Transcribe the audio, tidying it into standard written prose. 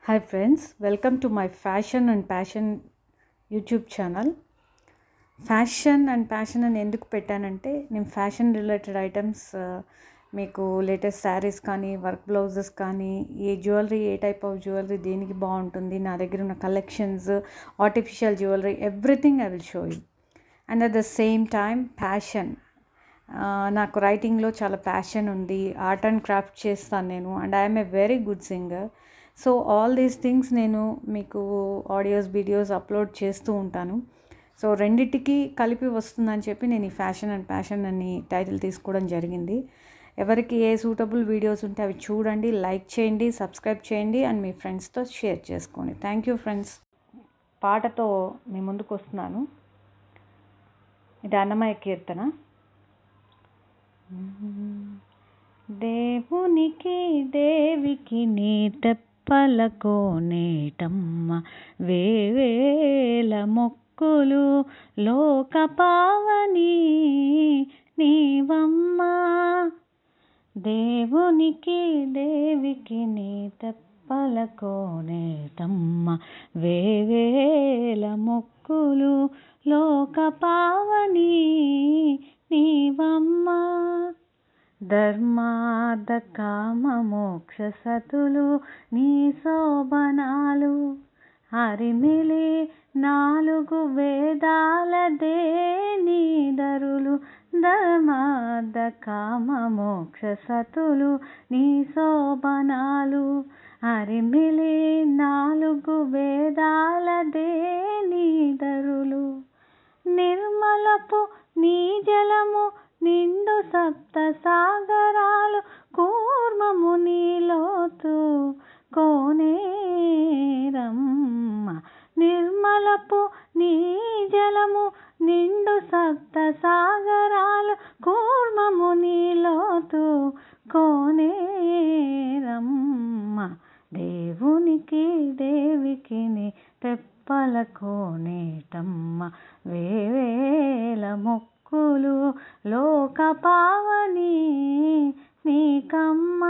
Hi friends, welcome to my Fashion and Passion YouTube channel. Fashion and passion అని ఎందుకు పెట్టానంటే, నేను fashion related items మీకు latest saris కానీ, వర్క్ బ్లౌజెస్ కానీ, ఏ జ్యువెలరీ, ఏ టైప్ ఆఫ్ జ్యువెలరీ దేనికి బాగుంటుంది, నా దగ్గర ఉన్న collections, artificial jewellery, everything I will show you. And at the same time passion, నాకు రైటింగ్లో చాలా ప్యాషన్ ఉంది, ఆర్ట్ అండ్ క్రాఫ్ట్ చేస్తాను నేను, and I'm a very good singer. So all these things నేను మీకు ఆడియోస్, వీడియోస్ అప్లోడ్ చేస్తూ ఉంటాను. సో రెండిటికి కలిపి వస్తుందని చెప్పి నేను ఈ ఫ్యాషన్ అండ్ ప్యాషన్ అని టైటిల్ తీసుకోవడం జరిగింది. ఎవరికి ఏ సూటబుల్ వీడియోస్ ఉంటే అవి చూడండి, లైక్ చేయండి, సబ్స్క్రైబ్ చేయండి అండ్ మీ ఫ్రెండ్స్తో షేర్ చేసుకోండి. Thank you friends. పాటతో మీ ముందుకు వస్తున్నాను. ఇది అన్నమయ్య కీర్తన. దేవునికి దేవికి నీటప్పలకో నేటమ్మ వేవేల మొక్కులు లోక పావని నీవమ్మ. దేవునికి దేవికి నీటప్పలకో నేటమ్మ వేవేల మొక్కులు లోక పావని నీవమ్మ. ధర్మార్థ కామ మోక్ష సతులు నీ శోభనాలు హరిమిలి నాలుగు వేదాలదే నీ దరులు. ధర్మార్థ కామ మోక్ష సతులు నీ శోభనాలు హరిమిలి నాలుగు వేదాలదే నీ దరులు. నిర్మలపు నీ జలము నిండు సప్త సాగరాలు కూర్మము నీలోతు కోనేరమ్మ. నిర్మలపు నీ జలము నిండు సప్త సాగరాలు కూర్మము నీలోతు కోనేరమ్మ. దేవునికి దేవికి తెప్పల కోనేటమ్మ వేవేల మొక్కులు లోక పావని నీకమ్మ.